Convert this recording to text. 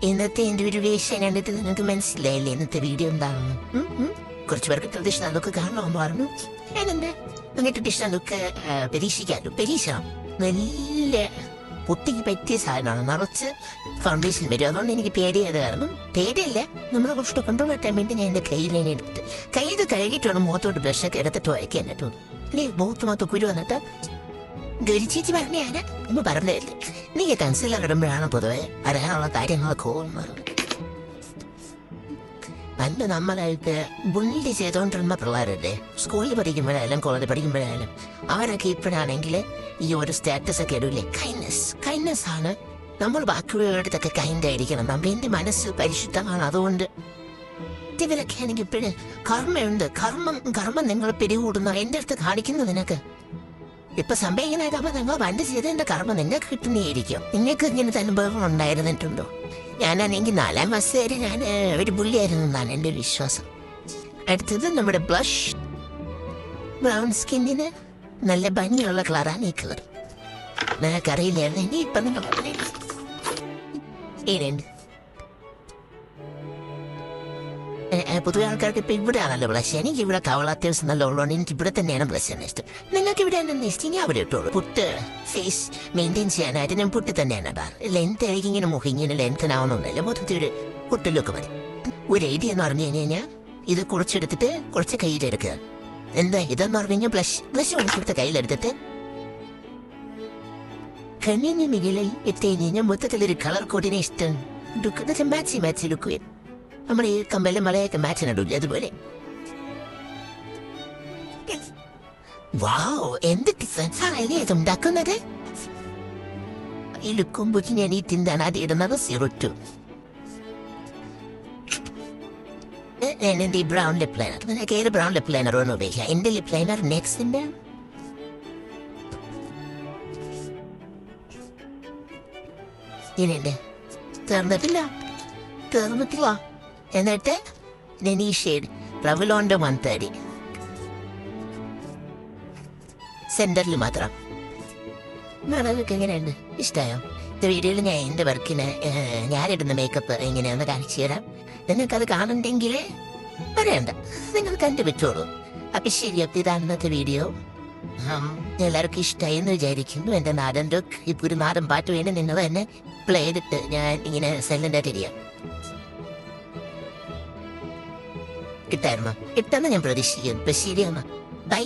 ഇന്നത്തെ എൻ്റെ ഒരു വേഷം കണ്ടിട്ട് നിങ്ങൾക്ക് മനസ്സിലായില്ലേ ഇന്നത്തെ വീഡിയോ എന്താണെന്ന്? കുറച്ച് പേർക്ക് ട്രഡീഷണൽ ലുക്ക് കാണണമെന്ന് പറഞ്ഞു. ഞാനെന്താ അങ്ങനെ ട്രഡീഷണൽ ലുക്ക് പരീക്ഷ നല്ല പൊട്ടിക്ക് പറ്റിയ സാധനമാണ്. നിറച്ച് ഫൗണ്ടേഷൻ വരും. അതുകൊണ്ട് എനിക്ക് പേടിയത് കാരണം പേടിയല്ല, നമ്മളെ കുറച്ച് കൺട്രോൾ കിട്ടാൻ വേണ്ടി ഞാൻ എൻ്റെ കയ്യിലേനെ എടുത്തിട്ട് കയ്യിൽ കഴുകിയിട്ട് വേണം മുഖത്തോട്ട് ബ്രഷൊക്കെ എടുത്തിട്ട് വയ്ക്കാൻ കേട്ടോ. അല്ലേ മുഖത്ത് കുരു വന്നിട്ട് ഗരിച്ചേച്ചി പറഞ്ഞാണ് ഒന്ന് പറഞ്ഞതല്ലേ. എനിക്ക് കൺസിലർ ഇടുമ്പോഴാണ് പൊതുവെ അറിയാനുള്ള കാര്യങ്ങളൊക്കെ ഓർമ്മ. പണ്ട് നമ്മളായിട്ട് ബുള്ളി ചെയ്തുകൊണ്ടിരുന്ന പിള്ളേരല്ലേ, സ്കൂളിൽ പഠിക്കുമ്പോഴായാലും കോളേജിൽ പഠിക്കുമ്പോഴായാലും അവരൊക്കെ ഇപ്പോഴാണെങ്കിൽ ഈ ഒരു സ്റ്റാറ്റസ് ഒക്കെ ഇടൂല്ലേ, കൈൻഡ്നെസ് ആണ്. നമ്മൾ ബാക്കിയുള്ളവരുടെ അടുത്തൊക്കെ കൈൻഡ് ആയിരിക്കണം. നമ്മുടെ മനസ്സ് പരിശുദ്ധമാണ്. അതുകൊണ്ട് ഇവരൊക്കെ ആണെങ്കിൽ ഇപ്പോഴും കർമ്മയുണ്ട്. കർമ്മം നിങ്ങൾ പിടികൂടുന്ന എൻ്റെ അടുത്ത് കാണിക്കുന്നു. നിനക്ക് ഇപ്പൊ സംഭവിക്കുന്നതാകുമ്പോ നിങ്ങൾ പണ്ട് ചെയ്തതിന്റെ കർമ്മ നിങ്ങൾക്ക് കിട്ടുന്നതായിരിക്കും. നിങ്ങൾക്ക് ഇങ്ങനത്തെ അനുഭവങ്ങൾ ഉണ്ടായിരുന്നിട്ടുണ്ടോ? ഞാനാണെങ്കിൽ 4ാം ക്ലാസ് വരെ ഞാൻ ഒരു പുള്ളിയായിരുന്നു എന്നാണ് എൻ്റെ ഒരു വിശ്വാസം. അടുത്തത് നമ്മുടെ ബ്ലഷ്. ബ്രൗൺ സ്കിന്നിന് നല്ല ഭംഗിയുള്ള കളറാണ് ഈ കളർ. നിനക്കറിയില്ലായിരുന്നു. ഇനി ഇപ്പൊ നിങ്ങൾ ഏനുണ്ട് പൊതുവെ ആൾക്കാർക്ക് ഇപ്പൊ ഇവിടെയാണല്ലോ ബ്ലഷ്. എനിക്ക് ഇവിടെ കവളാത്യാവശ്യം നല്ല ഉള്ളതുകൊണ്ട് എനിക്ക് ഇവിടെ തന്നെയാണ് ബ്ലഷ് ആണ് ഇഷ്ടം. നിങ്ങൾക്ക് ഇവിടെ ഇഷ്ടമെങ്കിൽ അവിടെ ഇട്ടോളൂ. പുട്ട് ഫേസ് മെയിൻറ്റെയിൻ ചെയ്യാനായിട്ട് ഞാൻ പുട്ട് തന്നെയാണ് ഇടാറ്. ലെങ്ത് ആയിരിക്കും ഇങ്ങനെ മുഖം ഇങ്ങനെ ലെങ്തനാവുന്നൊന്നുമില്ല. മൊത്തത്തിൽ ഒരു പുട്ടിലൊക്കെ മതി. ഒരു ഐഡിയ എന്ന് പറഞ്ഞു കഴിഞ്ഞാൽ ഇത് കുറച്ചെടുത്തിട്ട് കുറച്ച് കയ്യിലെടുക്കുക. എന്താ ഇതെന്ന് പറഞ്ഞു കഴിഞ്ഞാൽ ബ്ലഷ് കുറച്ചെടുത്ത് കയ്യിലെടുത്തിട്ട് കണ്ണിന് മികളിൽ ഇട്ട് കഴിഞ്ഞാൽ മൊത്തത്തിലൊരു കളർ കോർഡിനേഷൻ മാച്ച് ലുക്ക് വരും. നമ്മൾ ഈ കമ്പലും മലയൊക്കെ മാറ്റിനിടൂല്ലേ, അതുപോലെ. വാവ്, എന്ത് ഡിഫറൻസ് ആണ് ഇത് ഉണ്ടാക്കുന്നത്. ഈ ലുക്കും ബുക്ക് ഞാൻ ഈ തിന്താണ് അത് ഇടുന്നത് 02. എൻ്റെ ഈ ബ്രൗൺ ലിപ് ലൈനർ, നിനക്ക് ഏത് ബ്രൗൺ ലിപ് ലൈനർ ഒന്ന് ഉപയോഗിക്കാം. എൻ്റെ ലിപ് ലൈനർ നെക്സ്റ്റിൻ്റെ ഇനിയുണ്ട്. തീർന്നിട്ടില്ല. എന്നിട്ട് ഞാൻ ഈ ഷെയ്ഡ് റവലോൻ്റെ 130 സെന്ററിൽ മാത്രം. അതൊക്കെ എങ്ങനെയുണ്ട്? ഇഷ്ടമായോ? ഇത് വീഡിയോയിൽ ഞാൻ എൻ്റെ വർക്കിന് ഞാനിടുന്ന മേക്കപ്പ് എങ്ങനെയാണെന്ന് കാണിച്ചു തരാം. നിങ്ങൾക്കത് കാണുന്നുണ്ടെങ്കിൽ പറയണ്ട, നിങ്ങൾ കണ്ടുപിടിച്ചോളൂ. അപ്പം ശരി, അപ്പം ഇതാണ് ഇന്നത്തെ വീഡിയോ. എല്ലാവർക്കും ഇഷ്ടമായി എന്ന് വിചാരിക്കുന്നു. എൻ്റെ നാടൻ ലുക്ക്. ഇപ്പോൾ ഒരു നാടൻ പാട്ട് വേണ്ടി നിങ്ങൾ തന്നെ പ്ലേ ചെയ്തിട്ട് ഞാൻ ഇങ്ങനെ സൈലൻ്റായിട്ട് ഇരിക്കാം. കിട്ടായിരുന്നു? കിട്ടാന്ന് ഞാൻ പ്രതീക്ഷിക്കുന്നു. ഇപ്പം ശരിയാണ്. ബൈ.